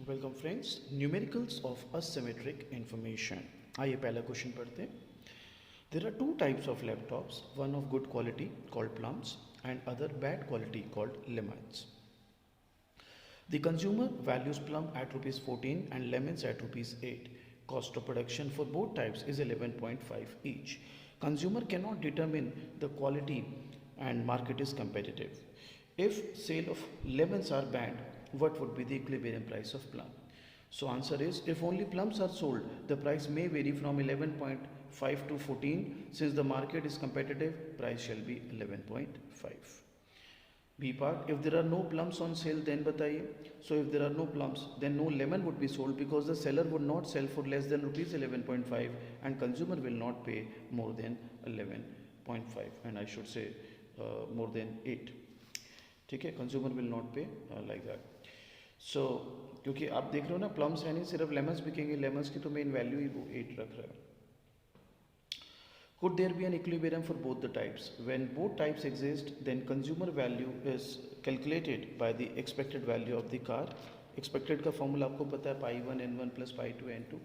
Welcome friends, numericals of asymmetric information। आइए पहला question पढ़ते हैं। There are two types of laptops, one of good quality called plums and other bad quality called lemons। The consumer values plum at rupees 14 and lemons at rupees 8. Cost of production for both types is 11.5 each. Consumer cannot determine the quality and market is competitive. If sale of lemons are banned, what would be the equilibrium price of plum? So answer is, if only plums are sold, the price may vary from 11.5 to 14. Since the market is competitive, price shall be 11.5. B part, if there are no plums on sale, then bataiye. So if there are no plums, then no lemon would be sold because the seller would not sell for less than rupees 11.5 and consumer will not pay more than 11.5 and I should say more than 8. ठीक है, consumer will not पे like that. सो क्योंकि आप देख रहे हो ना, plums है नहीं, सिर्फ लेमन्स बिकेंगे, लेमन्स की तो मेन वैल्यू ही वो 8 रख रहा है। Could there be an equilibrium for both the types? When both types exist, then consumer value is calculated by the expected value of the car. Expected का फॉर्मूला आपको पता है, पाई 1 n1 plus pi 2 n2.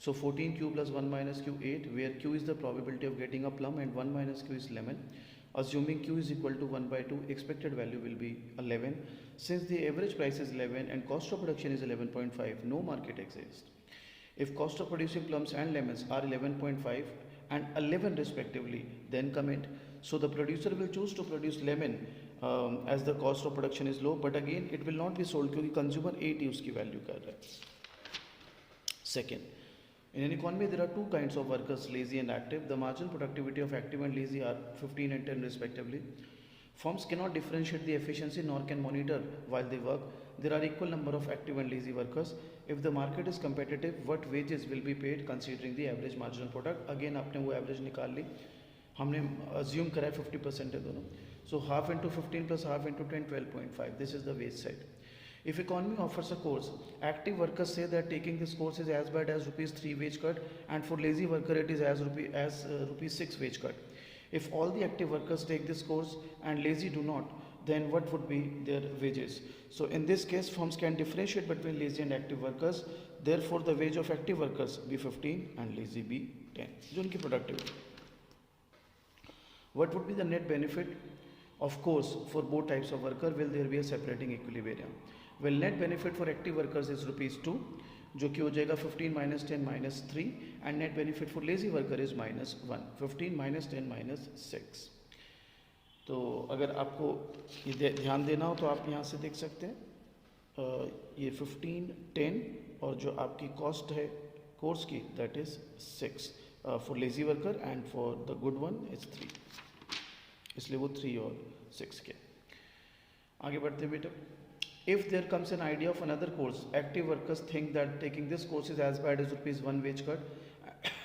So 14q plus 1 minus q 8, where q is the probability of getting a plum and 1 minus q is lemon. Assuming q is equal to 1 by 2, expected value will be 11. Since the average price is 11 and cost of production is 11.5, no market exists. If cost of producing plums and lemons are 11.5 and 11 respectively, then comment. So the producer will choose to produce lemon as the cost of production is low, but again it will not be sold क्योंकि consumer 8 ही उसकी value कर रहा है। Second, in an economy there are two kinds of workers, lazy and active. The marginal productivity of active and lazy are 15 and 10 respectively. Firms cannot differentiate the efficiency nor can monitor while they work. There are equal number of active and lazy workers. If the market is competitive, what wages will be paid considering the average marginal product? Again आपने वो average निकाल ली, हमने assume करा 50% है दोनों. So half into 15 plus half into 10, 12.5. This is the wage side. If economy offers a course, active workers say that taking this course is as bad as rupees 3 wage cut, and for lazy worker it is as rupees 6 wage cut. If all the active workers take this course and lazy do not, then what would be their wages? So in this case, firms can differentiate between lazy and active workers. Therefore, the wage of active workers be 15 and lazy be 10. जो उनकी productivity. What would be the net benefit? Of course, for both types of worker, will there be a separating equilibrium? Well, net benefit for active workers is rupees 2, जो कि हो जाएगा 15 minus 10 minus 3, and net benefit for lazy worker is minus 1, 15 minus 10 minus 6. तो अगर आपको ये ध्यान देना हो तो आप यहाँ से देख सकते हैं, ये 15, 10 और जो आपकी कॉस्ट है कोर्स की that is 6 for lazy worker and for the good one is 3, इसलिए वो 3 और 6 के। आगे बढ़ते बेटा। If there comes an idea of another course, active workers think that taking this course is as bad as rupees 1 wage cut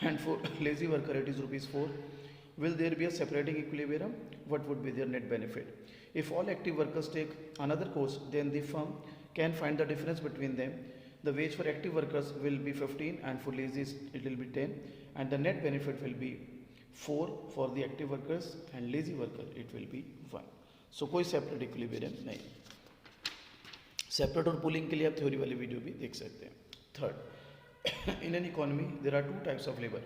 and for lazy worker it is rupees 4. Will there be a separating equilibrium? What would be their net benefit? If all active workers take another course, then the firm can find the difference between them. The wage for active workers will be 15 and for lazy it will be 10 and the net benefit will be 4 for the active workers and lazy worker it will be 1. So कोई separate equilibrium नहीं। Separate और pulling के लिए आप theory वाली video भी देख सकते हैं। Third, in an economy there are two types of labour,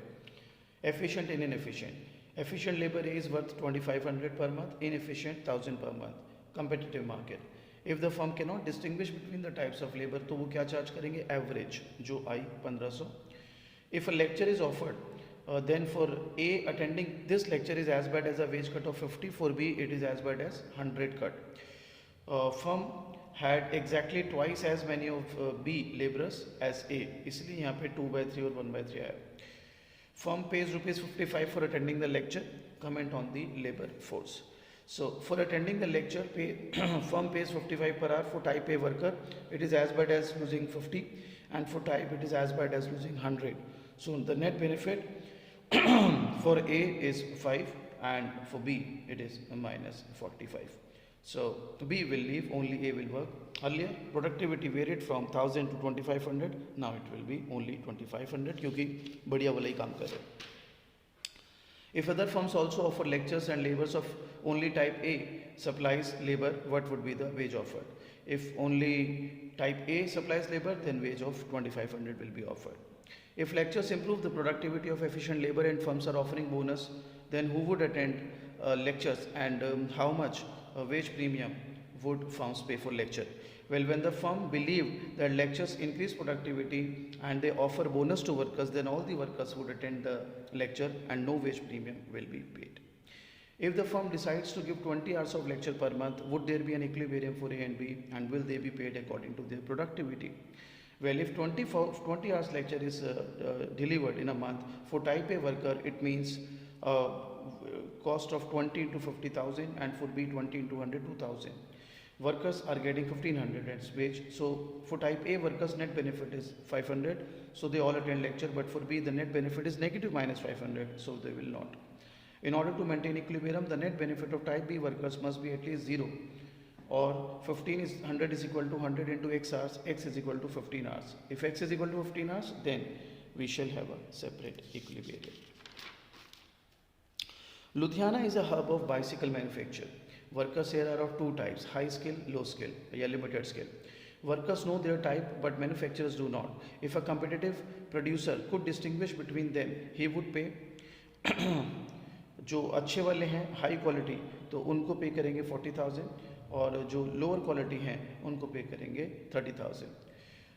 efficient and inefficient. Efficient labour is worth 2500 per month, inefficient 1000 per month. Competitive market. If the firm can not distinguish between the types of labour, तो वो क्या charge करेंगे? Average, जो आई 1500। If a lecture is offered, then for A, attending this lecture is as bad as a wage cut of 50. For B, it is as bad as 100 cut. Firm had exactly twice as many of B laborers as A, इसलिए यहाँ पे 2/3 और 1/3 आया। Firm pays rupees 55 for attending the lecture. Comment on the labor force. So for attending the lecture, firm pays 55 per hour. For type A worker, it is as bad as losing 50, and for type it is as bad as losing 100. So the net benefit for A is 5 and for B it is minus 45. So B will leave, only A will work. Earlier productivity varied from 1000 to 2500, now it will be only 2500 क्योंकि बढ़िया वाला ही काम कर रहे हैं। If other firms also offer lectures and labors of only type A supplies labor, what would be the wage offered? If only type A supplies labor, then wage of 2500 will be offered. If lectures improve the productivity of efficient labor and firms are offering bonus, then who would attend lectures, and how much wage premium would firms pay for lecture? Well, when the firm believe that lectures increase productivity and they offer bonus to workers, then all the workers would attend the lecture and no wage premium will be paid. If the firm decides to give 20 hours of lecture per month, would there be an equilibrium for A and B, and will they be paid according to their productivity? Well, if 20 hours lecture is delivered in a month, for type A worker, it means cost of 20 into 50,000, and for B 20 into 100, 2,000. Workers are getting 1500 as wage. So for type A workers, net benefit is 500. So they all attend lecture, but for B the net benefit is negative minus 500. So they will not. In order to maintain equilibrium, the net benefit of type B workers must be at least 0, or 100 is equal to 100 into x hours, x is equal to 15 hours. If x is equal to 15 hours, then we shall have a separate equilibrium. Ludhiana is a hub of bicycle manufacture. Workers here are of two types, high skill, low skill, या limited skill. Workers know their type, but manufacturers do not. If a competitive producer could distinguish between them, he would pay जो अच्छे वाले हैं high quality तो उनको पे करेंगे 40,000, और जो लोअर क्वालिटी हैं उनको पे करेंगे 30,000.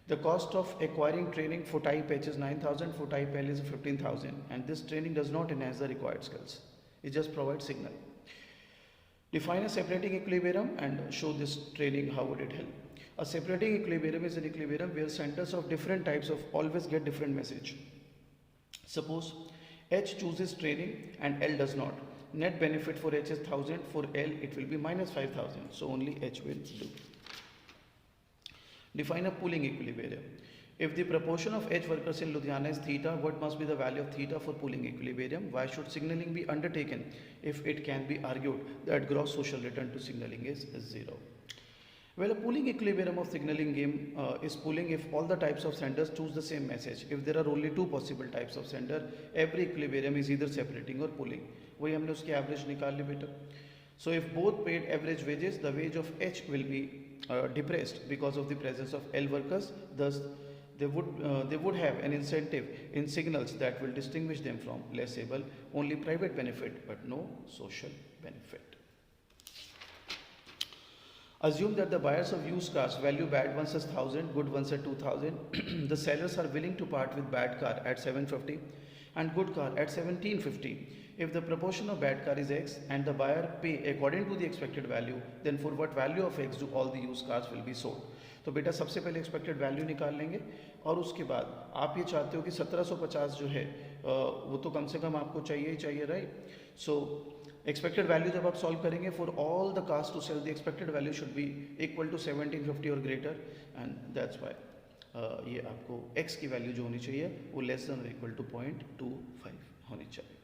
The cost of acquiring training for type H is 9,000, for type L is 15,000, and this training does not enhance the required skills. It just provides signal. Define a separating equilibrium and show this training how would it help. A separating equilibrium is an equilibrium where centers of different types of always get different message. Suppose H chooses training and L does not. Net benefit for H is 1000, for L it will be minus 5000, so only H will do. Define a pooling equilibrium. If the proportion of H workers in Ludhiana is theta, what must be the value of theta for pooling equilibrium? Why should signaling be undertaken if it can be argued that gross social return to signaling is 0? Well, a pooling equilibrium of signaling game is pooling if all the types of senders choose the same message. If there are only two possible types of sender, every equilibrium is either separating or pooling. वही हमने उसकी average निकाल ली बेटा. So if both paid average wages, the wage of H will be depressed because of the presence of L workers. Thus, they would have an incentive in signals that will distinguish them from less able, only private benefit but no social benefit. Assume that the buyers of used cars value bad ones as 1000, good ones at 2000. The sellers are willing to part with bad car at 750 and good car at 1750. If the proportion of bad car is X and the buyer pay according to the expected value, then for what value of X do all the used cars will be sold? तो बेटा सबसे पहले expected value निकाल लेंगे, और उसके बाद आप ये चाहते हो कि 1750 जो है वो तो कम से कम आपको चाहिए ही चाहिए, राइट? सो एक्सपेक्टेड वैल्यू जब आप सॉल्व करेंगे, for all the cars to sell the expected value should be equal to 1750 और ग्रेटर, एंड दैट्स वाई ये आपको एक्स की वैल्यू जो होनी चाहिए वो लेस देन और इक्वल टू 0.25 होनी चाहिए.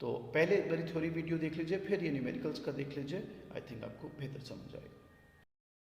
तो पहले मेरी थ्योरी वीडियो देख लीजिए, फिर ये न्यूमेरिकल्स का देख लीजिए. आई थिंक आपको बेहतर समझ आएगा.